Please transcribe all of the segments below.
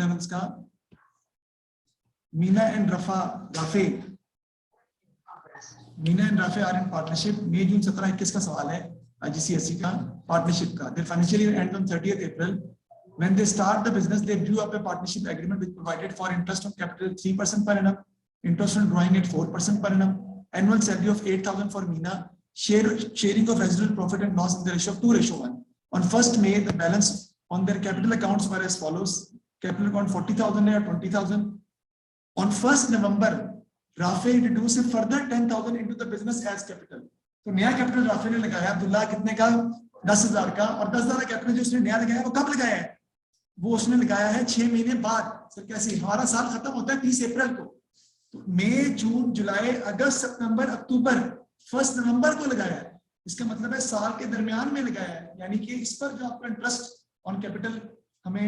Levels का? Meena and Rafe are in partnership. मई जून 17-21 का सवाल है IGCSE का पार्टनरशिप का। Their financial year ends on 30th April. When they start the business, they drew up a partnership agreement which provided for interest on capital 3% per annum, interest on drawing at 4% per annum, annual salary of 8,000 for Meena, sharing of residual profit and loss in the ratio of 2:1. On 1st May, the balance on their capital accounts were as follows: capital account 40,000 or 20,000. On 1st November, Rafe introduced a further 10,000 into the business as capital. तो नया capital Rafe ने लगाया अब्दुल्ला कितने का? 10,000 का। और 10,000 capital जो उसने नया लगाया वो कब लगाया है? वो उसने लगाया है 6 महीने बाद। सर कैसे? हमारा साल खत्म होता है 30 अप्रैल को, तो मई, जून, जुलाई, अगस्त, सितंबर, अक्टूबर, 1 नवंबर को लगाया है। इसका मतलब है साल के दरमियान में लगाया है, यानी कि इस पर जो आपका इंटरेस्ट ऑन कैपिटल हमें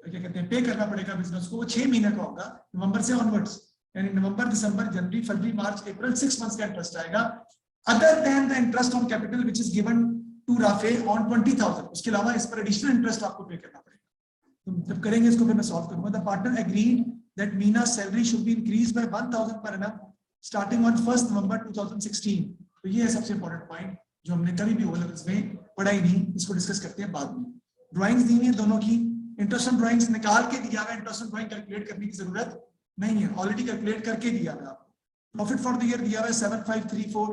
क्या कहते हैं पे करना पड़ेगा बिजनेस को, वो 6 महीने का होगा, नवंबर से ऑनवर्ड्स, यानी नवंबर, दिसंबर, जनवरी, फरवरी, मार्च, अप्रैल, 6 मंथ्स का इंटरेस्ट आएगा, other than the interest on capital which is given to राफे ऑन 20,000। उसके अलावा इस पर एडिशनल इंटरेस्ट आपको पे करना पड़ेगा। तो जब करेंगे इसको फिर मैं सॉल्व करूंगा। The partner agreed that Meena salary should be increase by 1,000 पर annum स्टार्टिंग ऑन 1 नवंबर 2016। तो ये है सबसे इंपॉर्टेंट पॉइंट जो हमने कभी भी ओ लेवल्स में पढ़ा ही नहीं, इसको डिस्कस करते हैं बाद में। ड्राइंग्स दी है दोनों की, इंटरेस्ट ऑन ड्राइंग्स निकाल के दिया है, इंटरेस्ट ऑन ड्राइंग कैलकुलेट करने की जरूरत नहीं है, ऑलरेडी कैलकुलेट करके दिया है आपको। प्रॉफिट फॉर द ईयर दिया हुआ है 7534,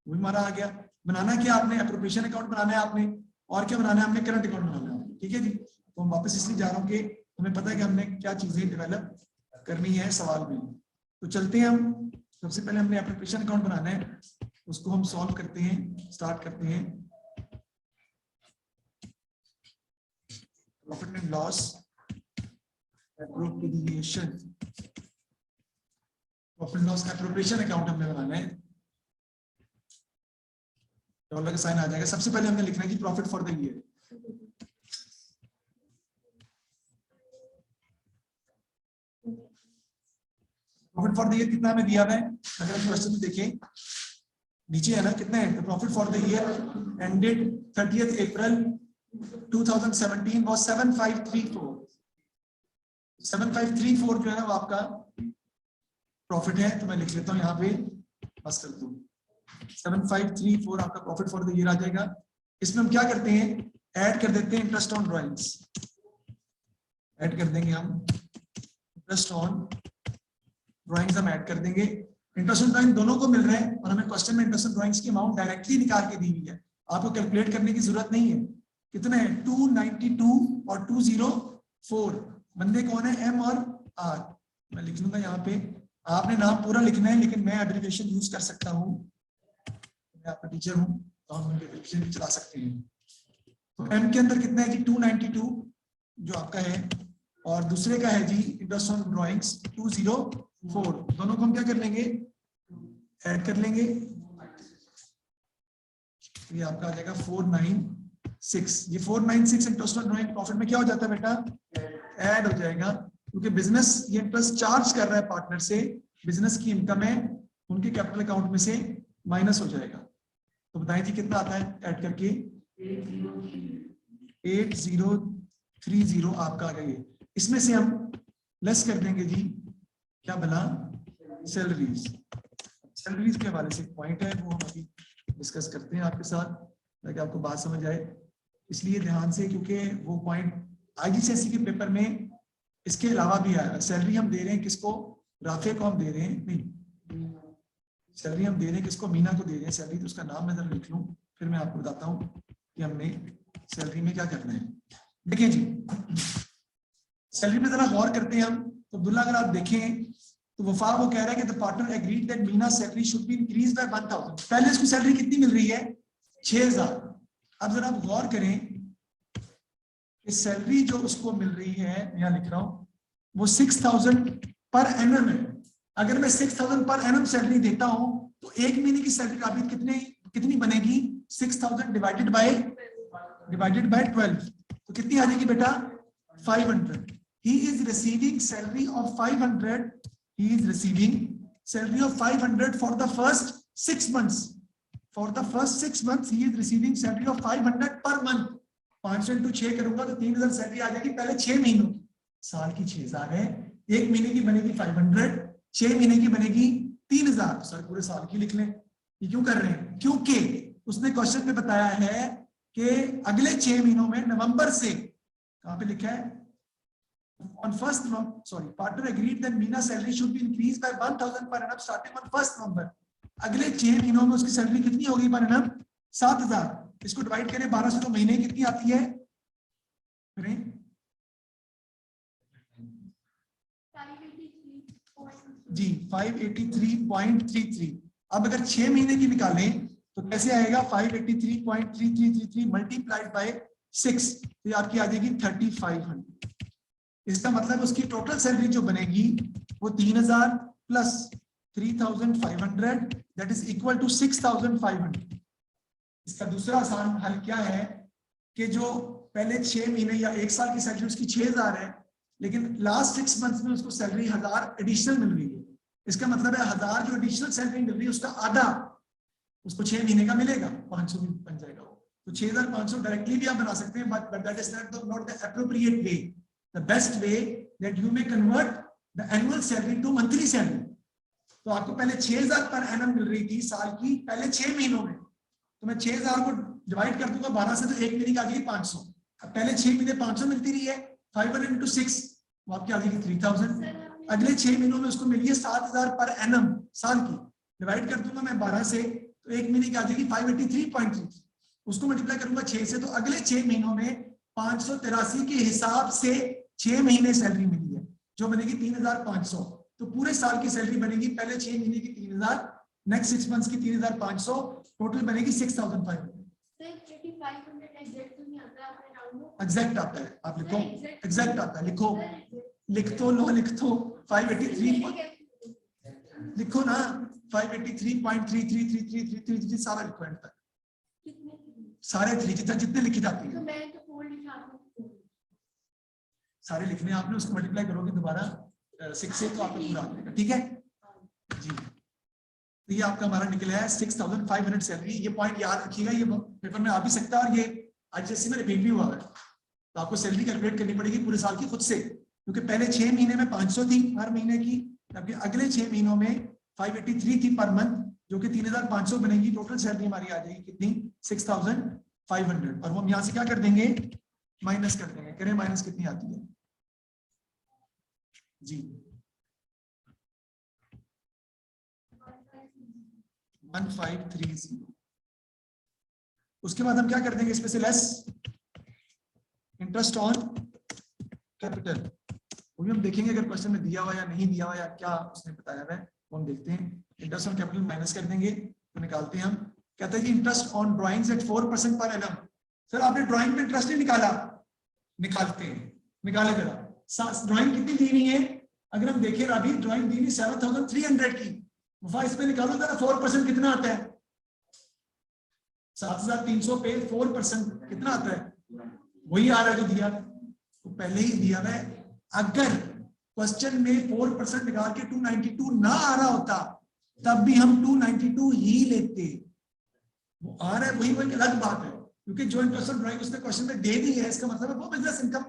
वो हमारा आ गया। बनाना क्या आपने? एप्रोप्रिएशन अकाउंट बनाना है आपने, और क्या बनाना है? हमने करंट अकाउंट बनाना है। ठीक है जी। तो हम वापस इसलिए जा रहा हूँ कि हमें पता है कि हमने क्या चीजें डेवलप करनी है सवाल में। तो चलते हैं हम, सबसे पहले हमने एप्रोप्रिएशन अकाउंट बनाना है, उसको हम सॉल्व करते हैं, स्टार्ट करते हैं। Profit and loss appropriation, profit loss appropriation account हमने बनाना है। डॉलर का साइन आ जाएगा। सबसे पहले हमने लिखना है कि profit for the year. Profit for the year कितना हमें दिया हुआ है? अगर हम क्वेश्चन में देखें नीचे है ना, कितना है? Profit for the year ended 30th April 2017 was 7534। 7534 जो है ना वो आपका प्रॉफिट है। तो मैं लिख लेता हूं यहाँ पे, बस कर दूं, 7534 आपका प्रॉफिट फॉर द ईयर आ जाएगा। इसमें हम क्या करते हैं? ऐड कर देते हैं इंटरेस्ट ऑन ड्राइंग्स, ऐड कर देंगे हम इंटरेस्ट ऑन ड्राइंग्स, हम ऐड कर देंगे। इंटरेस्ट ऑन ड्राइंग दोनों को मिल रहा है और हमें क्वेश्चन में इंटरेस्ट ऑन ड्राइंग्स की अमाउंट डायरेक्टली निकाल के दी हुई है, आपको कैलकुलेट करने की जरूरत नहीं है। कितना है? 292 और 204। बंदे कौन है? एम और आर। मैं लिख लूंगा यहाँ पे, आपने नाम पूरा लिखना है लेकिन मैं एब्रिविएशन यूज कर सकता हूँ, मैं आपका टीचर हूँ तो हम एब्रिविएशन भी चला सकते हैं। तो एम के अंदर कितना है कि 292 जो आपका है, और दूसरे का है जी इंटरेस्ट ऑन ड्राइंग्स 204। दोनों को हम क्या कर लेंगे? ऐड कर लेंगे। ये आपका आ जाएगा 496। ये 496 इंटरेस्ट ऑन ड्राइंग प्रॉफिट में क्या हो जाता है बेटा? ऐड हो जाएगा, क्योंकि बिजनेस ये इंटरेस्ट चार्ज कर रहा है पार्टनर से, बिजनेस की इनकम है, उनके कैपिटल अकाउंट में से माइनस हो जाएगा। तो बताइए जी कितना आता है ऐड करके? 8030 आपका आ गया। इसमें से हम लेस कर देंगे जी, क्या बना? सैलरीज। सैलरीज के हवाले से एक पॉइंट है, वो हम अभी डिस्कस करते हैं आपके साथ ताकि आपको बात समझ आए। इसलिए ध्यान से, क्योंकि वो पॉइंट IGCSE के पेपर में इसके अलावा भी आया। सैलरी हम दे रहे हैं किसको? राफे को हम दे रहे हैं, नहीं, सैलरी हम दे रहे हैं किसको? मीना को दे रहे हैं सैलरी। तो उसका नाम मैं जरा लिख लूं, फिर मैं आपको बताता हूँ कि हमने सैलरी में क्या करना है। देखिए जी, सैलरी में जरा गौर करते हैं हम। तो अब्दुल्ला अगर आप देखें तो वफा वो कह रहा है कि the partner agreed that Meena salary should be increase by 1,000। पहले इसको सैलरी कितनी मिल रही है? 6,000। अब जरा आप गौर करें कि सैलरी जो उसको मिल रही है, यहाँ लिख रहा हूं, वो 6,000 पर एनम है। अगर मैं 6,000 पर एनम सैलरी देता हूं तो एक महीने की सैलरी राबित कितनी बनेगी? 6,000 डिवाइडेड बाय 12। तो कितनी आ जाएगी बेटा? 500। He is receiving salary of 500. He is receiving salary of 500 for the first 6 months. For the first 6 months, he is receiving salary of 500 per month. 500 into 6 करूंगा तो 3,000 सैलरी आ जाएगी पहले 6 महीनों की। साल की 6000 है, 1 महीने की बनेगी 500, 6 महीने की बनेगी 3000। सर पूरे साल की लिख लें। ये क्यों कर रहे हैं? क्योंकि उसने क्वेश्चन में बताया है कि अगले 6 महीनों में नवंबर से, कहां पे लिखा है, on first partner agreed that Meena salary should be increased by 1000 per annum starting on 1st November। अगले 6 महीनों में उसकी सैलरी कितनी होगी पर annum? 7000। इसको डिवाइड करें 12 से तो महीने कितनी आती है? जी 583.33। अब अगर 6 महीने की निकालें तो कैसे आएगा? 583.3333 मल्टीप्लाइड बाय 6, तो ये आपकी आ जाएगी 3500। इसका मतलब उसकी टोटल सैलरी जो बनेगी वो 3000 plus 3500 that is equal to 6500। इसका दूसरा आसान हल क्या है कि जो पहले 6 महीने या 1 साल की सैलरी उसकी 6000 है, लेकिन लास्ट 6 मंथ्स में उसको सैलरी 1000 एडिशनल मिल रही है। इसका मतलब है 1000 जो एडिशनल सैलरी मिल रही है उसका आधा उसको 6 महीने का मिलेगा, 500 भी बन जाएगा वो। तो 6500 डायरेक्टली भी आप बना सकते हैं, but that is not the appropriate way. The best way that you may convert the annual salary to monthly salary. तो आपको पहले 6000 पर एनम मिल रही थी साल की पहले 6 महीनों में, तो मैं 6000 को डिवाइड कर दूंगा 12 से, तो 1 महीने की आ जाएगी 500। अब पहले 6 महीने 500 मिलती रही है, 500 into 6 वो आपकी आ जाएगी 3000। अगले 6 महीनों में उसको मिली है 7000 पर एनम साल की, डिवाइड कर दूंगा मैं 12 से, तो 1 महीने की आ जाएगी 583.33। उसको मल्टीप्लाई करूंगा 6 से, तो अगले 6 महीनों में 583 के हिसाब से 6 महीने सैलरी मिली है जो बनेगी 3500। तो पूरे साल की सैलरी बनेगी पहले 6 महीने की 3000, नेक्स्ट 6 मंथ्स की 3500, टोटल बनेगी 6500। एग्जैक्ट आता है, आप लिखो एग्जैक्ट आता है, लिखो लिख तो लो, लिख तो 583 लिखो ना, 583.333333 सारा लिखो एंड तक, सारे 3 जितने लिखी जाती है सारे लिखने आपने, उसको मल्टीप्लाई करोगे दोबारा 6 से तो आपको पूरा आ जाएगा। ठीक है जी, तो ये आपका हमारा निकला है 6500 सैलरी। ये पॉइंट याद रखिएगा, ये पेपर में आ भी सकता है और ये आईसीएसई में रिपीट भी हुआ है। तो आपको सैलरी कैलकुलेट करनी पड़ेगी पूरे साल की खुद से, क्योंकि पहले 6 महीने में 500 थी हर महीने की, जबकि अगले 6 महीनों में 583 थी पर मंथ, जो कि 3500 बनेगी। टोटल सैलरी हमारी आ जाएगी कितनी? 6500। और वो हम यहाँ से क्या कर देंगे? माइनस कर देंगे। करें माइनस कितनी आती है जी? 1530। उसके बाद हम क्या कर देंगे इसमें से लेस इंटरेस्ट ऑन कैपिटल। वो भी हम देखेंगे अगर क्वेश्चन में दिया हुआ या नहीं दिया हुआ या क्या उसने बताया है, वो हम देखते हैं। इंटरेस्ट ऑन कैपिटल माइनस कर देंगे तो निकालते हैं हम। कहता है कि interest on drawings at 4% per annum. Sir आपने ड्राइंग पे इंटरेस्ट नहीं निकाला, निकालते हैं, निकाले जरा। ड्राइंग कितनी दी हुई है? अगर हम देखें अभी ड्राइंग दी हुई 7300 की, इस पे निकालो जरा 4% कितना आता है? 7300 पे 4% कितना आता है? वही आ रहा है जो दिया है, तो पहले ही दिया है। अगर क्वेश्चन में 4% निकाल के 292 ना आ रहा होता तब भी हम 292 ही लेते। वो आ रहा है वही अलग बात है, क्योंकि जो इंटरेस्ट ड्राइंग उसने क्वेश्चन में दे दी है, इसका मतलब है वो बिजनेस इनकम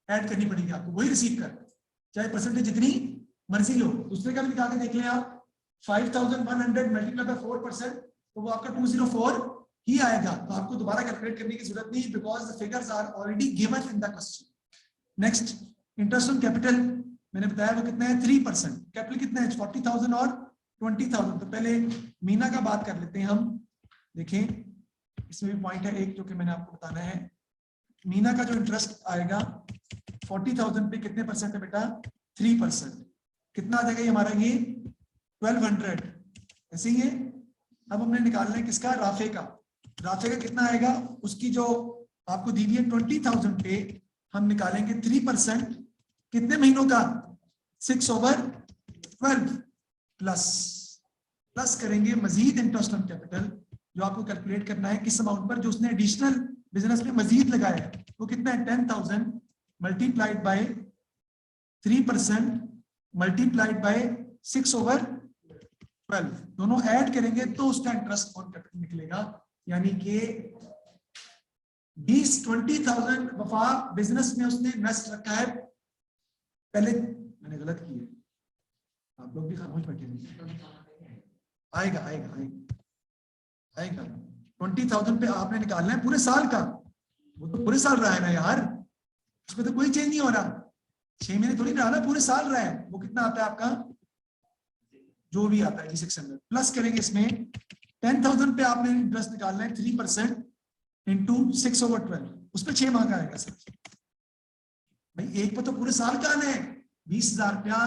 ऐड करनी पड़ेगी आपको, वही रिसीव कर, चाहे परसेंटेज जितनी मर्जी लो। दूसरे का भी निकाल के देख लें आप, 5100 मल्टीप्लाई बाय 4%, तो वो आपका 204 ही आएगा। तो आपको दोबारा कैलकुलेट करने की जरूरत नहीं, because the figures are already given in the question. Next interest on capital मैंने बताया वो कितना है? 3%। कैपिटल कितना है? 40,000 और 20,000। तो पहले मीना का बात कर लेते हैं हम। देखें इसमें भी पॉइंट है एक जो कि मैंने आपको बताना है। मीना का जो इंटरेस्ट आएगा 40,000 पे कितने परसेंट है बेटा? 3%। कितना आ जाएगा ये हमारा? ये 1200 ऐसे ही है। अब हमने निकालना है किसका? राफे का। राफे का कितना आएगा? उसकी जो आपको दी हुई है 20,000 पे हम निकालेंगे 3%। कितने महीनों का? 6/12 प्लस करेंगे मजीद इंटरेस्ट ऑन कैपिटल जो आपको कैलकुलेट करना है किस अमाउंट पर, जो उसने एडिशनल बिजनेस में मजीद लगाया है। वो कितना है? 10,000 मल्टीप्लाइड बाय 3% मल्टीप्लाइड बाय 6/12, दोनों ऐड करेंगे तो उसका इंटरेस्ट ऑन कैपिटल निकलेगा। यानी कि 20,000 वफा बिजनेस में उसने इन्वेस्ट रखा है पहले मैंने गलत की है, आप लोग भी खामोश बैठे हैं। आएगा आएगा आएगा आएगा 20,000 पे आपने निकालना है पूरे साल का, वो तो पूरे साल रहा है ना यार, उसमें तो कोई चेंज नहीं हो रहा, 6 महीने थोड़ी रहा ना, पूरे साल रहा है। वो कितना आता है आपका, जो भी आता है जी 600 प्लस करेंगे इसमें 10,000 पे आपने इंटरेस्ट निकालना है 3% इंटू 6/12, उस पर 6 माह का आएगा सर। भाई एक पे तो पूरे साल का आना है, 20,000 रुपया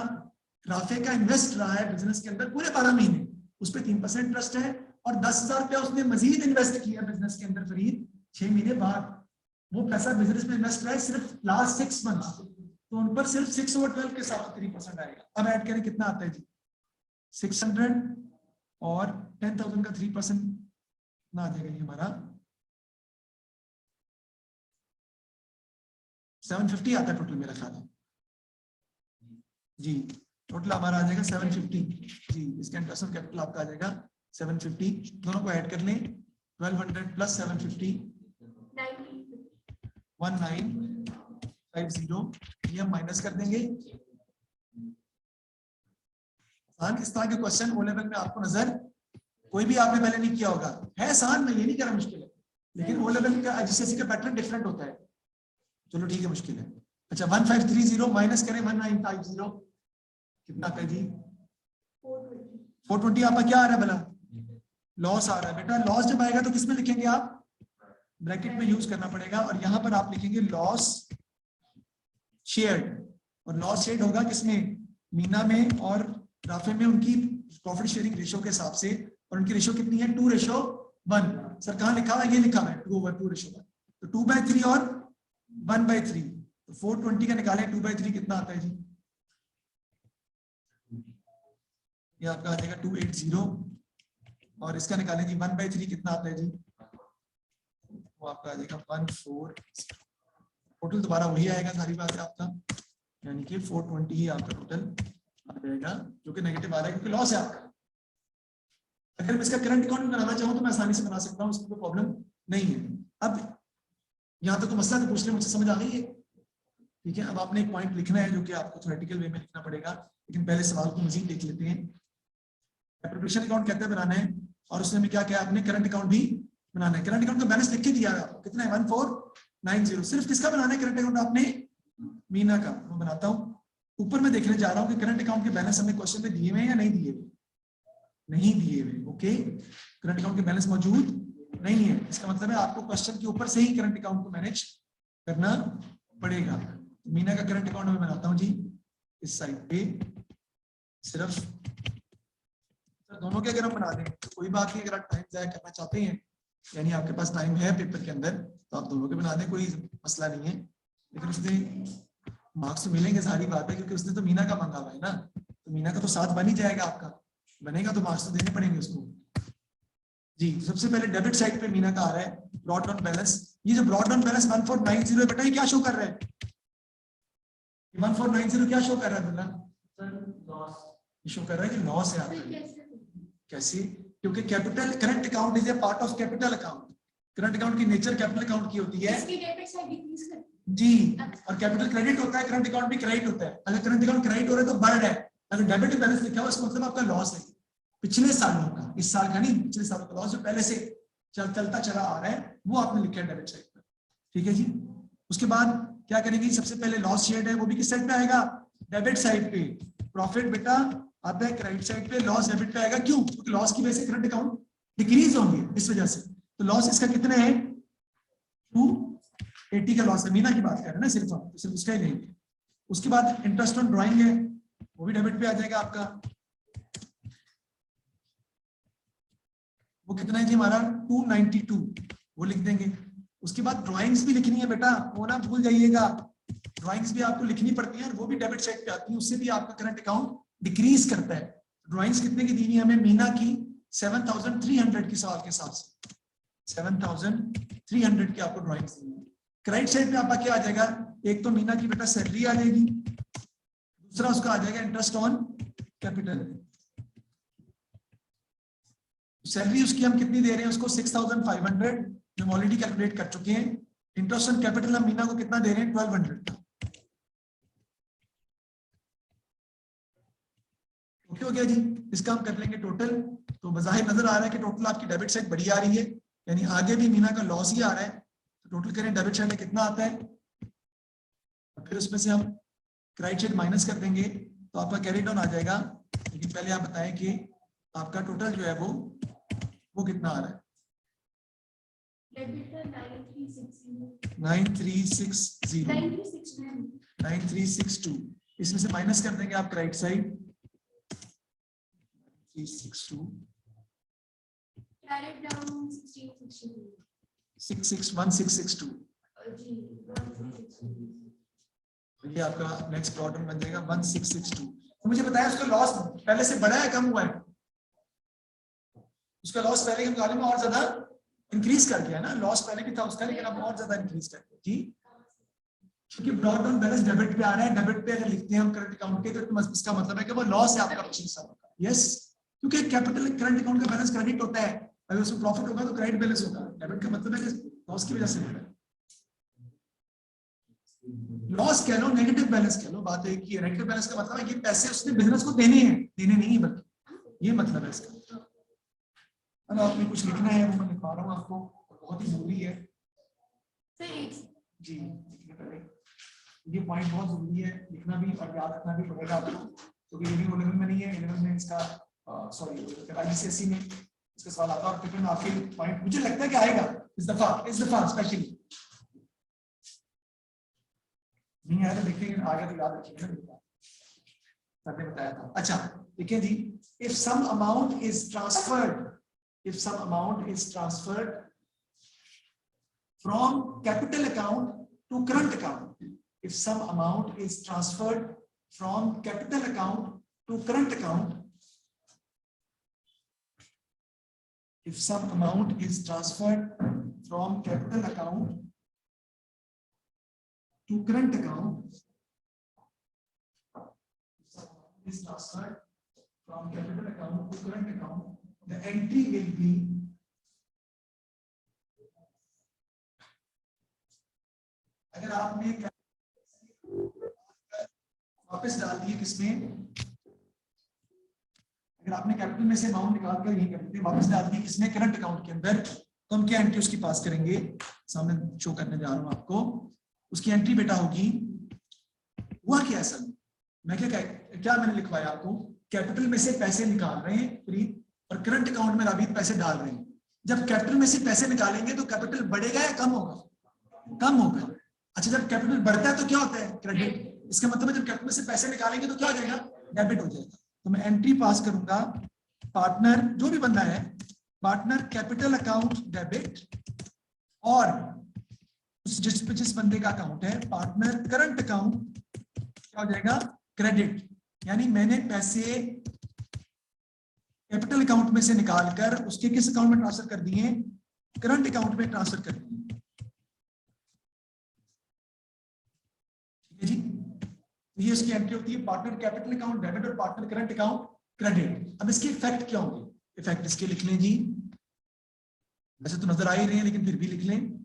राफे का इन्वेस्ट रहा है बिजनेस के अंदर पूरे 12 महीने, उस पर 3% इंटरेस्ट है, और 10,000 रुपया उसने मजीद इन्वेस्ट किया बिजनेस के अंदर फरीद 6 महीने बाद, वो पैसा बिजनेस में इन्वेस्ट रहा है सिर्फ लास्ट 6 मंथ, तो उन पर सिर्फ 6/12 के साथ 3% आएगा। अब ऐड करें कितना आता है जी 600 और 10,000 का 3% ना आ जाएगा ये हमारा 750 आता है टोटल मेरा ख्याल है जी, टोटल हमारा आ जाएगा 750 जी, इसका इंटरेस्ट ऑन कैपिटल आपका आ जाएगा 750, दोनों को ऐड कर लें 1200 प्लस 750 1950, ये हम माइनस कर देंगे। इस तरह के क्वेश्चन ओ लेवल में आपको नजर कोई भी आपने पहले नहीं किया होगा, है आसान, मैं ये नहीं कह रहा मुश्किल है, लेकिन ओ लेवल का जीसीएसई का पैटर्न डिफरेंट होता है। चलो ठीक है, मुश्किल है। अच्छा 1530 माइनस करें 1950, कितना आता है जी 420। आपका क्या आ रहा है भला, लॉस आ रहा है बेटा, लॉस जब आएगा तो किसमें लिखेंगे आप, ब्रैकेट में यूज करना पड़ेगा, और यहां पर आप लिखेंगे लॉस शेयर्ड, और लॉस शेयर्ड होगा किसमें, मीना में और राफे में, उनकी प्रॉफिट शेयरिंग रेशियो के हिसाब से, और उनकी रेशियो कितनी है 2:1। सर कहाँ लिखा है, ये लिखा है 2/2:1, तो 2/3 और 1/3, तो 420 का निकालें 2/3 कितना आता है जी, ये आपका आ जाएगा 280, और इसका निकालें जी 1/3 कितना आता है जी, वो आपका आ जाएगा 14, टोटल दोबारा वही आएगा सारी बात है आपका, यानी कि 420 ही आपका टोटल आ जाएगा, जो कि नेगेटिव आ रहा है क्योंकि लॉस है आपका। अगर मैं इसका करंट अकाउंट बनाना चाहूँ तो मैं आसानी से बना सकता हूँ, इसमें कोई प्रॉब्लम नहीं है। अब यहाँ तक तो मसला तो पूछ ले, मुझसे समझ आ गई है, ठीक है। अब आपने एक पॉइंट लिखना है जो कि आपको थ्योरेटिकल वे में लिखना पड़ेगा, लेकिन पहले सवाल को मजीद देख लेते हैं। प्रिपरेशन अकाउंट कहते हैं बनाना है, और उसने क्या क्या आपने करंट अकाउंट भी बनाना है। करंट अकाउंट का बैलेंस लिख के दिया है आपको, कितना है 1490। सिर्फ किसका बनाना है करंट अकाउंट आपने, मीना का। मैं बनाता हूँ, ऊपर मैं देखने जा रहा हूँ कि करंट अकाउंट के बैलेंस हमने क्वेश्चन में दिए हुए हैं या नहीं दिए हुए, नहीं दिए हुए। ओके, करंट अकाउंट के बैलेंस मौजूद नहीं है, इसका मतलब है आपको क्वेश्चन के ऊपर से ही करंट अकाउंट को मैनेज करना पड़ेगा। तो मीना का करंट अकाउंट मैं बनाता हूँ जी इस साइड पे, सिर्फ दोनों के अगर हम बना दें तो कोई बात नहीं, अगर आप टाइम जाया करना चाहते हैं, यानी आपके पास टाइम है पेपर के अंदर, तो आप दोनों के बना दें, कोई मसला नहीं है। लेकिन उसने मार्क्स तो मिलेंगे, सारी बात है, क्योंकि उसने तो मीना का मांगा हुआ है ना, तो मीना का तो साथ बन ही जाएगा आपका, बनेगा तो मार्क्स तो देने पड़ेंगे उसको जी। सबसे पहले डेबिट साइड पे मीना का आ रहा है ब्रॉड डाउन बैलेंस। ये जो ब्रॉड डाउन बैलेंस 1490 है बेटा, ये क्या शो कर रहा है, 1490 क्या शो कर रहा है बेटा, शो कर रहा है कि लॉस है आपका। कैसे, क्योंकि capital current account is a part of capital account, current account की नेचर कैपिटल अकाउंट की होती है जी, और कैपिटल क्रेडिट होता है, करंट अकाउंट भी क्रेडिट होता है। अगर करंट अकाउंट क्रेडिट हो रहा है तो बढ़ रहा है, अगर डेबिट बैलेंस लिखा हुआ है इसका मतलब आपका लॉस है पिछले सालों का, इस साल का नहीं, पिछले सालों का लॉस जो पहले से चलता चला आ रहा है वो आपने लिखा है डेबिट साइड पर, ठीक है जी। उसके बाद क्या करेंगे, सबसे पहले लॉस शेयर्ड है, वो भी किस साइड पे आएगा, डेबिट साइड पे। प्रॉफिट बेटा आता है क्रेडिट साइड पे, लॉस डेबिट पे आएगा। क्यों, क्योंकि लॉस की वजह से करंट अकाउंट डिक्रीज होंगे इस वजह से, तो लॉस इसका कितना है 280 का लॉस है। मीना की बात कर रहे हैं ना सिर्फ हम, तो सिर्फ उसका ही लेंगे। उसके बाद इंटरेस्ट ऑन ड्राइंग है, वो भी डेबिट पे आ जाएगा आपका, वो कितना है जी हमारा 292, वो लिख देंगे। उसके बाद ड्राइंग्स भी लिखनी है बेटा, वो ना भूल जाइएगा, ड्राइंग्स भी आपको लिखनी पड़ती है, वो भी डेबिट साइड पे आती है, उससे भी आपका करंट अकाउंट डिक्रीज करता है। ड्राइंग्स कितने की दी हुई हमें, मीना की 7300 की साल के हिसाब से 7300 की आपको ड्राइंग्स दी है। क्रेडिट साइड पे आपका क्या आ जाएगा, एक तो मीना की बेटा सैलरी आ जाएगी, दूसरा उसका आ जाएगा इंटरेस्ट ऑन कैपिटल। सैलरी उसकी हम कितनी दे रहे हैं उसको 6500, हम ऑलरेडी कैलकुलेट कर चुके हैं। इंटरेस्ट ऑन कैपिटल हम मीना को कितना दे रहे हैं 1200 का, ओके हो गया जी। इसका हम कर लेंगे टोटल। तो बज़ाहिर नजर आ रहा है कि टोटल आपकी डेबिट साइड बड़ी आ रही है, यानी आगे भी मीना का लॉस ही आ रहा है। तो टोटल करें डेबिट साइड में कितना आता है, फिर उसमें से हम क्रेडिट साइड माइनस कर देंगे तो आपका कैरी डाउन आ जाएगा। लेकिन पहले आप बताएं कि आपका टोटल जो है वो कितना आ रहा है। 9362। इसमें से माइनस कर देंगे आप क्रेडिट साइड 362 1662। ये आपका नेक्स्ट क्वार्टर बन जाएगा 1662। तो मुझे बताया उसका लॉस पहले से बड़ा है कम हुआ है? उसका लॉस पहले के मुकाबले में और ज्यादा इंक्रीज कर गया ना। लॉस पहले भी था उसका, लेकिन अब और ज्यादा इंक्रीज कर गया जी, क्योंकि ब्रॉड डाउन बैलेंस डेबिट पे आ रहा है। डेबिट पे अगर लिखते हैं हम करंट अकाउंट के, तो इसका मतलब है कि वो लॉस है आपका पिछले साल का। यस, क्योंकि कैपिटल करंट अकाउंट का बैलेंस क्रेडिट होता है, अगर उसमें प्रॉफिट होगा तो क्रेडिट बैलेंस होगा। डेबिट का मतलब है कि लॉस की वजह से होगा। लॉस कह लो, नेगेटिव बैलेंस कह लो, बात एक ही है। नेगेटिव बैलेंस का मतलब है कि पैसे उसने बिजनेस को देने हैं, देने नहीं है, बल्कि ये मतलब है इसका। अगर आपने कुछ लिखना है वो मैं लिखवा रहा हूँ आपको, बहुत ही जरूरी है जी। ये पॉइंट बहुत जरूरी है, लिखना भी और याद रखना भी पड़ेगा आपको, क्योंकि ये भी O-लेवल में नहीं है। A-लेवल में इसका सॉरी IGCSE में इसका सवाल आता है, और पेपर में आपके पॉइंट मुझे लगता है कि आएगा इस दफा स्पेशली। नहीं आया तो देखेंगे, आ गया तो याद रखिएगा ना, मैंने बताया था। अच्छा देखिए जी, if some amount is transferred from capital account to current account, if some amount is transferred from capital account to current account, if some amount is transferred from capital account to current account, is transferred from capital account to current account, the entry will be अगर आपने वापस डाल दिए किसमें, अगर आपने capital में से अमाउंट निकाल कर यही करते हैं वापस डाल दिए किसमें, करंट अकाउंट के अंदर, तो हम क्या एंट्री उसकी पास करेंगे, सामने शो करने जा रहा हूं आपको। उसकी एंट्री बेटा होगी, हुआ क्या असल मैं क्या मैंने लिखवाया आपको, कैपिटल में से पैसे निकाल रहे हैं फ्री, और करंट अकाउंट में राबीत पैसे डाल रहे हैं। जब कैपिटल में से पैसे निकालेंगे तो कैपिटल बढ़ेगा या कम होगा? कम होगा। अच्छा, जब कैपिटल बढ़ता है तो क्या होता है? क्रेडिट। इसका मतलब है जब कैपिटल में से पैसे निकालेंगे तो क्या हो जाएगा? डेबिट हो जाएगा। तो मैं एंट्री पास करूंगा, पार्टनर जो भी बंदा है, पार्टनर कैपिटल अकाउंट डेबिट, और जिस बंदे का अकाउंट है पार्टनर करंट अकाउंट क्या हो जाएगा? क्रेडिट। यानी मैंने पैसे कैपिटल अकाउंट में से निकालकर उसके किस अकाउंट में ट्रांसफर कर दिए? करंट अकाउंट में ट्रांसफर कर दिए। जी, ये इसकी एंट्री होती है, पार्टनर कैपिटल अकाउंट डेबिट और पार्टनर करंट अकाउंट क्रेडिट। अब इसके इफेक्ट क्या होंगे? इफेक्ट इसके लिख लें जी, वैसे तो नजर आ ही रहे हैं लेकिन फिर भी लिख लें।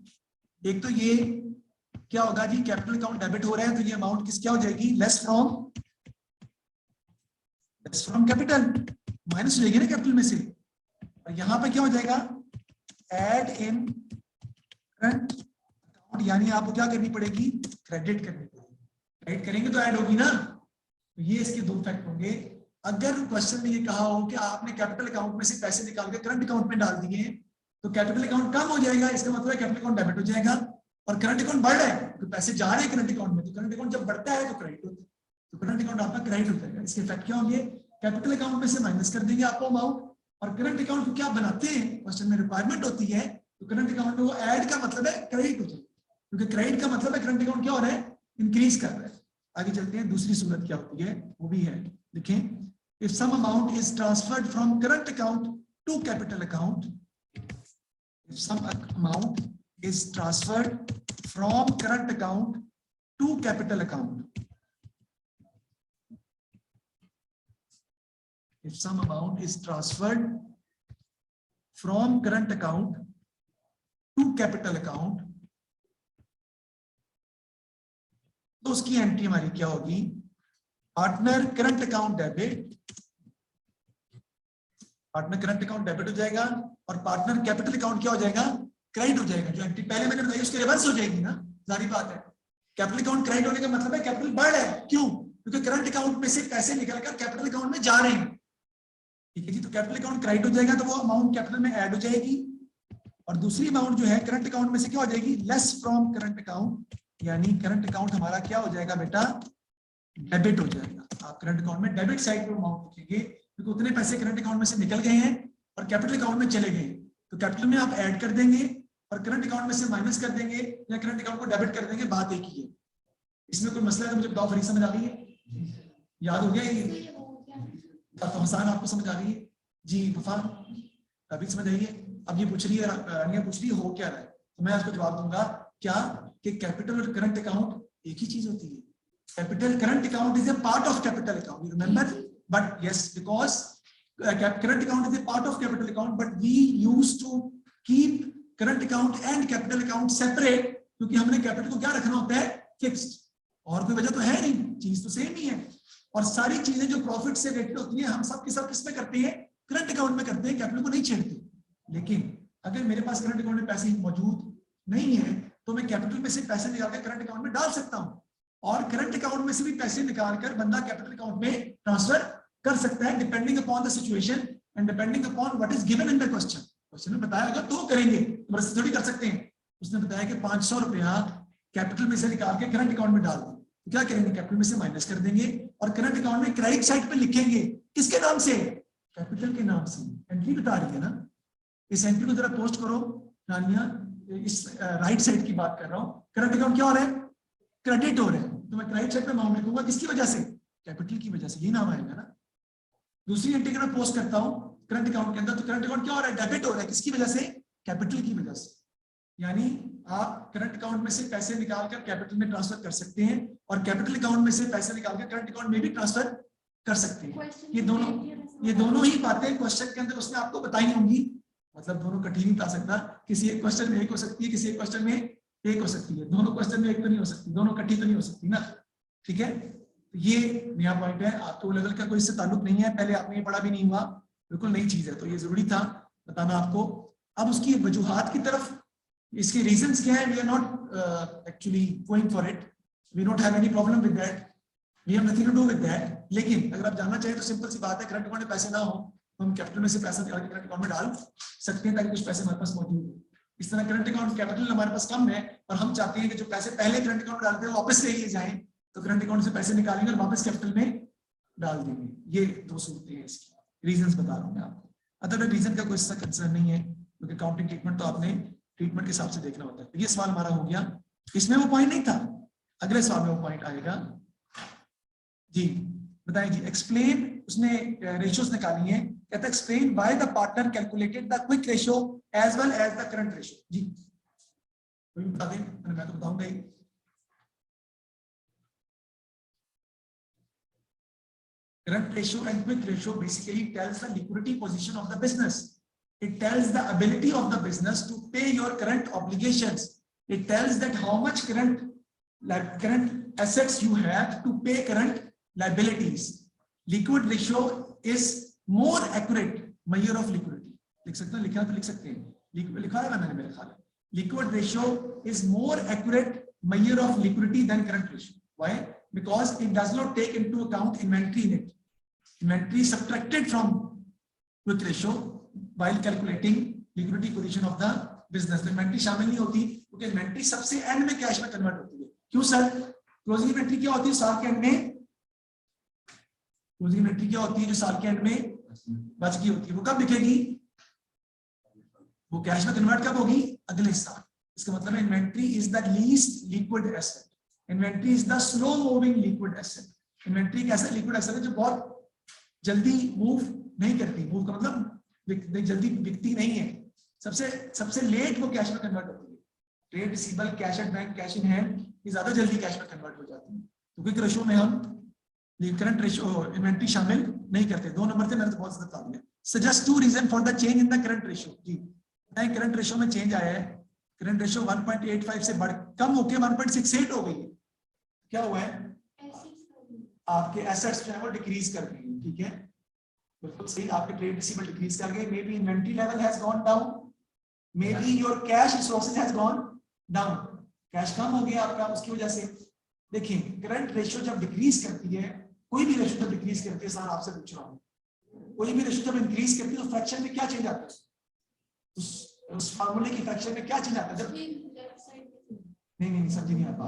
एक तो ये क्या होगा जी, कैपिटल अकाउंट डेबिट हो रहा है तो ये अमाउंट किस क्या हो जाएगी? लेस फ्रॉम कैपिटल, माइनस हो जाएगी ना कैपिटल में से। और यहां पे क्या हो जाएगा? ऐड इन करंट अकाउंट, यानी आपको क्या करनी पड़ेगी? क्रेडिट करनी पड़ेगी। क्रेडिट करेंगे तो ऐड होगी ना। तो ये इसके दो फैक्ट होंगे। अगर क्वेश्चन में ये कहा हो कि आपने कैपिटल अकाउंट में से पैसे निकाल के करंट अकाउंट में डाल दिए तो कैपिटल अकाउंट कम हो जाएगा, इसका मतलब है कैपिटल अकाउंट डेबिट हो जाएगा। और करंट अकाउंट बढ़ रहा है तो पैसे जा रहे हैं करंट अकाउंट में, तो करंट अकाउंट जब बढ़ता है तो क्रेडिट होता है, तो करंट अकाउंट आपका क्रेडिट हो जाएगा। इसके इफेक्ट क्या होंगे? कैपिटल अकाउंट में से माइनस कर देंगे आपको अमाउंट, और करंट अकाउंट को क्या बनाते हैं, क्वेश्चन में रिक्वायरमेंट होती है, तो करंट अकाउंट में वो ऐड का मतलब है क्रेडिट हो जाएगा, क्योंकि क्रेडिट का मतलब है करंट अकाउंट क्या हो रहा है? इंक्रीज कर रहा है। आगे चलते हैं, दूसरी सूरत क्या होती है वो भी है, देखें। If some amount is transferred from current account to capital account, if some amount is transferred from current account to capital account, if some amount is transferred from current account to capital account, तो उसकी entry हमारी क्या होगी? Partner current account debit partner current account debit हो जाएगा और partner capital account क्या हो जाएगा, क्रेडिट हो जाएगा। जो एंट्री पहले मैंने बताई उसकी रिवर्स हो जाएगी ना, जारी बात है। कैपिटल अकाउंट क्रेडिट होने का मतलब है कैपिटल बढ़ रहा है, क्यों? क्योंकि करंट अकाउंट में से पैसे निकलकर कैपिटल अकाउंट में जा रहे हैं, ठीक है जी। तो कैपिटल अकाउंट क्रेडिट हो जाएगा तो वो अमाउंट कैपिटल में ऐड हो जाएगी, और दूसरी अमाउंट जो है करंट अकाउंट में से क्या हो जाएगी, लेस फ्रॉम करंट अकाउंट, यानी करंट अकाउंट हमारा क्या हो जाएगा बेटा, डेबिट हो जाएगा। आप करंट अकाउंट में डेबिट साइड पे अमाउंट लिखेंगे क्योंकि उतने पैसे करंट अकाउंट में से निकल गए हैं और कैपिटल अकाउंट में चले गए, तो कैपिटल में आप ऐड कर देंगे और करंट अकाउंट में से माइनस कर देंगे या करंट अकाउंट को डेबिट कर देंगे, बात एक ही है। इसमें कोई मसला है तो मुझे बताओ, फ्री समझ आ रही है, याद हो गया ये? तो हसान आपको समझ आ रही है जी? वफा अभी समझ आई है? अब ये पूछ रही है, रानिया पूछ रही है हो क्या रहा है, तो मैं आपको जवाब दूंगा क्या कि कैपिटल और करंट अकाउंट एक ही चीज होती है। Capital current account is a part of capital account, you remember, but yes because current account is a part of capital account, but we used to keep current account and capital account separate, क्योंकि हमने capital को क्या रखना होता है, fixed, और कोई वजह तो है नहीं, चीज तो सेम ही है। और सारी चीजें जो प्रॉफिट से रिलेटेड होती है हम सब के सब किसमें करते हैं, करंट अकाउंट में करते हैं, कैपिटल को नहीं छेड़ते। लेकिन अगर मेरे पास करंट अकाउंट में पैसे मौजूद नहीं है तो मैं कैपिटल में से पैसे निकालकर करंट अकाउंट में डाल सकता हूं, और करंट अकाउंट में से भी पैसे निकालकर बंदा कैपिटल अकाउंट में ट्रांसफर कर सकता है, depending upon the situation and depending upon what is given in the question. Question में बताया होगा तो करेंगे, तो थोड़ी कर सकते हैं। उसने बताया कि 500 रुपया कैपिटल में से निकाल के करंट अकाउंट में डाल दें, तो क्या करेंगे, कैपिटल में से माइनस कर देंगे और करंट अकाउंट में क्रेडिट साइड पे लिखेंगे, किसके नाम से, कैपिटल के नाम से। एंट्री बता रही है ना, इस एंट्री को जरा पोस्ट करो रानिया, इस राइट साइड की बात कर रहा हूं। करंट अकाउंट क्या हो रहा है, क्रेडिट हो रहा है, तो मैं राइट साइड पे अमाउंट लिखूंगा, किसकी वजह से, कैपिटल की वजह से, ये नाम आएगा ना। दूसरी एंट्री को मैं पोस्ट करता हूं करंट अकाउंट के अंदर, तो करंट अकाउंट क्या हो रहा है, डेबिट हो रहा है, किसकी वजह से, कैपिटल की वजह से। यानी आप करंट अकाउंट में से पैसे निकालकर कैपिटल में ट्रांसफर कर सकते हैं और कैपिटल अकाउंट में से पैसे निकालकर करंट अकाउंट में भी ट्रांसफर कर सकते हैं। ये दोनों ही बातें क्वेश्चन के अंदर उसने आपको बताई होंगी, मतलब दोनों कठिन नहीं बता सकता, किसी एक क्वेश्चन में एक हो सकती है, किसी एक क्वेश्चन में एक हो सकती है, दोनों क्वेश्चन में एक तो नहीं हो सकती, दोनों कठिन तो नहीं हो सकती ना, ठीक है। ये नया पॉइंट है, आपको लेवल का कोई इससे ताल्लुक नहीं है, पहले आपने ये पढ़ा भी नहीं हुआ, बिल्कुल नई चीज है, तो ये जरूरी था बताना आपको। अब उसकी वजूहात की तरफ, इसके रीजंस क्या है, we are not actually going for it, we don't have any problem with that, we have nothing to do with that. लेकिन अगर आप जानना चाहें तो सिंपल सी बात है, करंट अकाउंट में पैसे ना हो तो हम कैपिटल में से पैसा निकाल के करंट अकाउंट में डाल सकते हैं ताकि कुछ पैसे हमारे पास मौजूद हो। इस तरह करंट अकाउंट कैपिटल हमारे पास कम है और हम चाहते हैं कि जो पैसे पहले करंट अकाउंट में डालते हैं वापस ले लिए जाएं, तो करंट अकाउंट से पैसे निकालेंगे और वापस कैपिटल में डाल देंगे। ये दो सूरतें हैं, इसकी रीजंस बता रहा हूं मैं आपको। अदर रीजन का कोई इसका कंसर्न नहीं है, क्योंकि अकाउंटिंग ट्रीटमेंट तो आपने ट्रीटमेंट के हिसाब से देखना होता है। तो ये सवाल हमारा हो गया, इसमें वो पॉइंट नहीं था, अगले सवाल में वो पॉइंट आएगा जी। बताएं जी, एक्सप्लेन, उसने रेशियोज निकाली है, कहता है explain why the partner calculated the quick ratio as well as the current ratio. जी कोई बता दें, मैं तो बताऊंगा ही। Current ratio and quick ratio basically tells the liquidity position of the business. It tells the ability of the business to pay your current obligations. It tells that how much current assets you have to pay current liabilities. Liquid ratio is more accurate measure of liquidity. लिख सकते हैं, लिखा तो लिख सकते हैं, लिखा है मैंने मेरे ख्याल में। Liquid ratio is more accurate measure of liquidity than current ratio. Why? Because it does not take into account inventory in it. Inventory is subtracted from quick ratio while calculating liquidity position of the business. Inventory शामिल नहीं होती क्योंकि inventory सबसे and में cash में convert होती है। क्यों सर? क्लोजिंग इन्वेंट्री क्या होती है साल के एंड में? क्लोजिंग इन्वेंट्री क्या होती है जो साल के एंड में बच गई होती है, वो कब दिखेगी? वो कैश में कन्वर्ट कब होगी? अगले साल। इसका मतलब inventory is the least liquid asset, inventory is the slow moving liquid asset. Inventory एक ऐसा लिक्विड एसेट है जो बहुत जल्दी मूव नहीं करती, मूव का मतलब जल्दी बिकती नहीं है, सबसे लेट वो कैश में कन्वर्ट होती है। Trade receivable, cash at bank, cash in hand, ये ज्यादा जल्दी कैश में कन्वर्ट हो जाती है। तो क्विक रेशियो में हम करंट रेशियो इन्वेंट्री शामिल नहीं करते। 2 नंबर से मैंने तो बहुत ज्यादा बता दिया। Suggest 2 reason for the change in the current ratio. जी करंट रेशियो में चेंज आया है, करंट रेशियो 1.85 से बढ़ कम होकर 1.68 हो गई है। क्या हुआ है? आपके एसेट्स जो है वो डिक्रीज कर गई है, ठीक है। बिल्कुल सही, आपके ट्रेड रिसीवेबल डिक्रीज कर गए, maybe inventory level has gone down, maybe your cash resources has gone down, cash कम हो गया आपका उसकी वजह से। देखिए करंट रेशियो जब डिक्रीज करती है, कोई भी रेशियो जब डिक्रीज करती है, सर आपसे पूछ रहा हूँ, कोई भी रेशियो जब इंक्रीज करती है तो फ्रैक्शन में क्या चेंज आता है, उस फार्मूले की फ्रैक्शन में क्या चेंज आता है? जब नहीं समझ नहीं आता।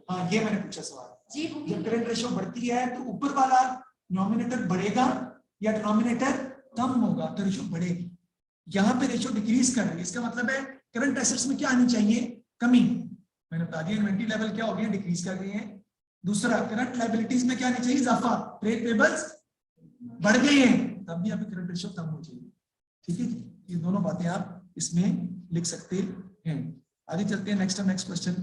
हाँ ये मैंने पूछा सवाल, जब करंट रेशियो बढ़ती है तो ऊपर वाला डिनोमिनेटर बढ़ेगा या डिनोमिनेटर कम होगा, तो रेशियो बढ़ेगी। यहाँ पे रेशियो डिक्रीज कर रही है, इसका मतलब है करंट एसेट्स में क्या आनी चाहिए, कमी। मैंने बता दिया इन्वेंटरी लेवल क्या हो गया, डिक्रीज कर रही है। दूसरा करंट लायबिलिटीज में क्या आनी चाहिए, इजाफा, ट्रेड पेबल्स बढ़ गए हैं, तब भी आपकी करंट रेशियो कम हो जाएगी। ठीक है, ये दोनों बातें आप इसमें लिख सकते हैं। आगे चलते हैं, नेक्स्ट क्वेश्चन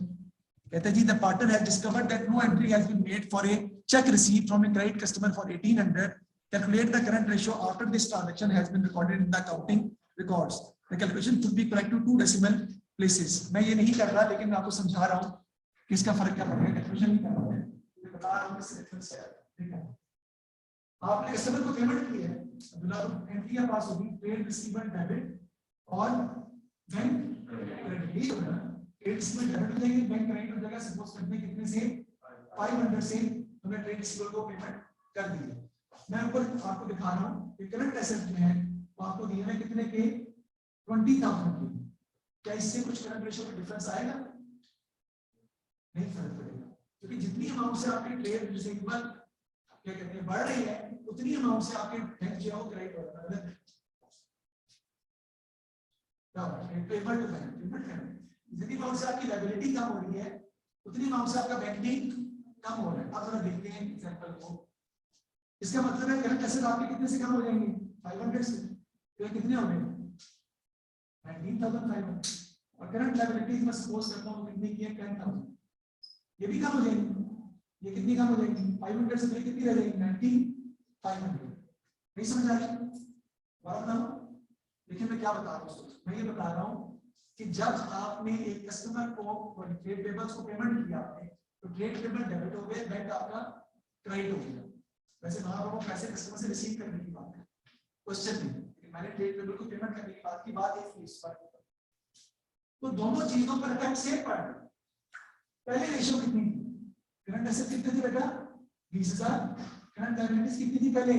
कहते हैं जी, the partner has discovered that no entry has been made for a cheque received from a credit customer for 1800, calculate the current ratio after this transaction has been recorded in the accounting records, the calculation should be correct to 2 decimal places. मैं ये नहीं कर रहा, लेकिन मैं आपको समझा रहा हूं कि इसका फर्क क्या पड़ेगा, कैलकुलेशन नहीं कर रहा है, मैं बता रहा हूं इस रेफरेंस से। ठीक है, आपने कस्टमर को पेमेंट की है, अब एंट्री पास होगी, ट्रेड रिसीवेबल डेबिट और bank credit, trade receivable debit हो जाएंगे, बैंक क्रेडिट हो जाएगा। सपोज करते हैं कितने से 500 से हमने ट्रेड रिसीवेबल को पेमेंट कर दी है। मैं ऊपर आपको दिखा रहा हूं कि करंट एसेट में है, तो आपको दिए हैं कितने के, 20,000 के। क्या इससे कुछ करंट रेशियो में डिफरेंस आएगा? नहीं फर्क पड़ेगा, क्योंकि जितनी अमाउंट से आपकी ट्रेड रिसीवेबल क्या कहते हैं बढ़ रही है, उतनी अमाउंट से आपके बैंक जो है क्रेडिट हो रहा है। पेमेंट टू बैंक, पेमेंट करना, जितनी अमाउंट से आपकी लायबिलिटी कम हो रही है, उतनी अमाउंट से आपका बैंक भी कम हो रहा है। अब जरा देखते हैं एग्जांपल को। इसका मतलब है करंट एसेट आपके कितने से कम हो जाएंगे, 500 से, तो ये कितने हो गए, 19,500। और करंट लायबिलिटीज में सपोज करता हूं कितनी की है, 10,000, ये भी कम हो जाएंगी। ये कितनी कम हो जाएगी, 500 से तो कितनी रह जाएगी, 9,500। नहीं समझ आ रही बात ना? देखिए मैं क्या बता रहा हूँ, मैं ये बता रहा हूँ कि जब आपने एक कस्टमर को ट्रेड पेबल्स को पेमेंट किया आपने, तो ट्रेड पेबल डेबिट हो गए, बैंक आपका क्रेडिट हो गया। वैसे वहां पर वो पैसे कस्टमर से रिसीव करने की बात है, क्वेश्चन नहीं, लेकिन मैंने ट्रेड पेबल को पेमेंट करने की बात एक फीस पर, तो दोनों चीजों पर इफेक्ट सेम पड़ रहा है। पहले रेशियो कितनी थी, करंट एसेट कितने थे बेटा, 20,000, करंट लायबिलिटीज कितनी थी पहले,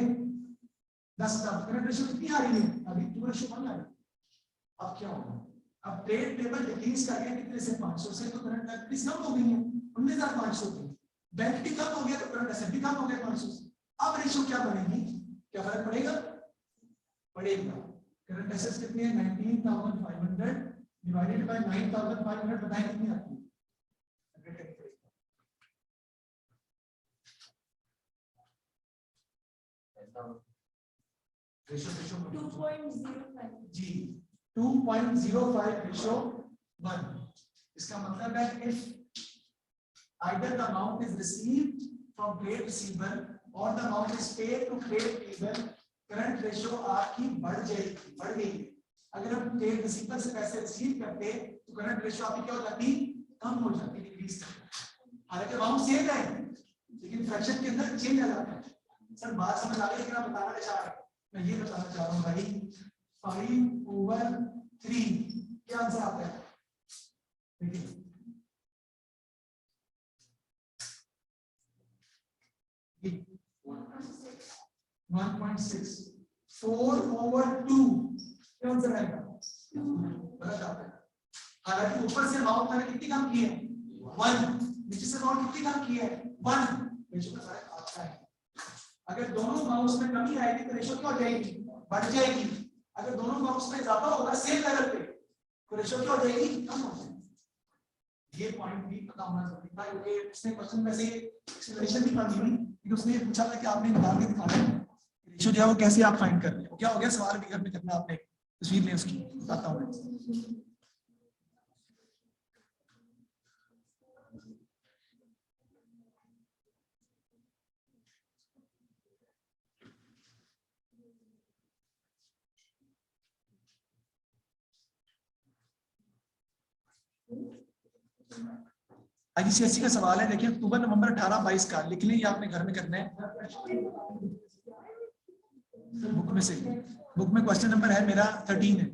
10,000, करंट रेशियो कितनी आ रही है, अभी 2:1 आ रही है। अब क्या होगा, अब ट्रेड पेबल डिक्रीज कर गया कितने से, 500 से, तो करंट लायबिलिटीज कम हो गई है, 19,500 थी। बैंक भी कम हो गया तो करंट एसेट भी कम हो गया 500 से। अब रेशियो क्या बनेगी, क्या फर्क पड़ेगा, पड़ेगा। करंट एसेट्स कितनी है, 19,500 डिवाइडेड बाय 9,500, बताएं कितनी आती है, रेशियो 2.05 जी, 2.05 रेशियो 1। इसका मतलब है if either the amount is received from trade receivable or the amount is paid to trade payable, current ratio आपकी बढ़ जाएगी, बढ़ गई। अगर हम ट्रेड रिसीवेबल से पैसे रिसीव करते तो करंट रेशियो आपकी क्या हो जाती, कम हो जाती, डिक्रीज करती। हालांकि अमाउंट सेम है, लेकिन फ्रैक्शन के अंदर चेंज आ जाता है। सर बात समझ आ गई, क्या बताना चाह रहा हूं, मैं ये बताना चाह रहा हूँ भाई, 5/3 क्या आंसर आता है, देखिए 1.6, 4/2 क्या आंसर आएगा, गलत आता है। हालांकि ऊपर से अमाउंट मैंने कितनी कम की है, 1, नीचे से अमाउंट कितनी कम की है, 1, रेशियो का फर्क आता है। अगर दोनों अमाउंट्स में कमी आएगी तो रेशियो क्या हो जाएगी, बढ़ जाएगी। अगर दोनों अमाउंट्स में इजाफा होगा सेम लेवल पे, तो रेशियो क्या हो जाएगी, कम हो जाएगी। ये पॉइंट भी पता होना जरूरी था, क्योंकि उसने क्वेश्चन में से एक्सप्लेनेशन नहीं पढ़ी हुई, लेकिन उसने ये पूछा था कि आपने निकाल के दिखाना है रेशियो जो है वो कैसे आप फाइंड कर रहे हो। क्या हो गया, सवाल भी घर में करना, आपने तस्वीर ले उसकी, बताता हूं मैं। आईसीएसई का सवाल है, देखिए अक्टूबर नवंबर 18-22 का लिख लें, ये आपने घर में करना है। बुक में से, बुक में क्वेश्चन नंबर है मेरा 13 है,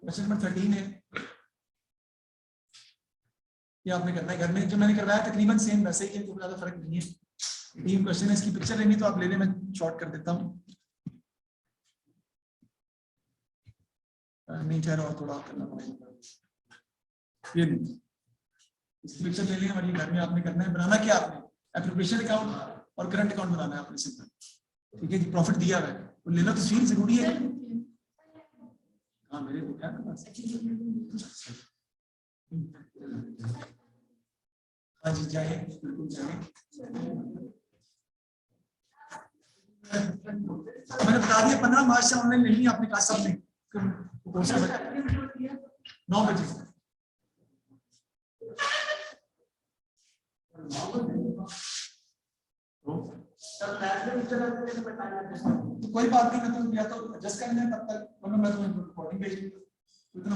क्वेश्चन नंबर 13 है। ये आपने करना है घर में, जो मैंने करवाया तकरीबन सेम वैसे ही है, कोई ज्यादा फर्क नहीं है। 3 क्वेश्चन है, इसकी पिक्चर लेनी तो आप लेने में शॉर्ट कर देता हूँ। नहीं ठहरा और थोड़ा करना पड़ेगा। ये इसकी पिक्चर ले लें और ये घर में आपने करना है। बनाना क्या आपने, एप्रोप्रिएशन अकाउंट और करंट अकाउंट बनाना है आपने सिंपल, ठीक है जी। प्रॉफिट दिया हुआ है तो ले लो, तस्वीर जरूरी है। हाँ मेरे को क्या करना, हाँ जी जाए, बिल्कुल जाए। मैंने बता दिया 15 मार्च से ऑनलाइन लेनी है आपने कहा सब ने 9 बजे। कोई बात नहीं, मैं तो या तो एडजस्ट कर लें तब तक, वरना मैं तो रिकॉर्डिंग भेज दूंगा। इतना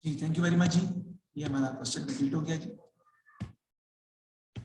जी, थैंक यू वेरी मच जी। ये हमारा क्वेश्चन कंप्लीट हो गया जी।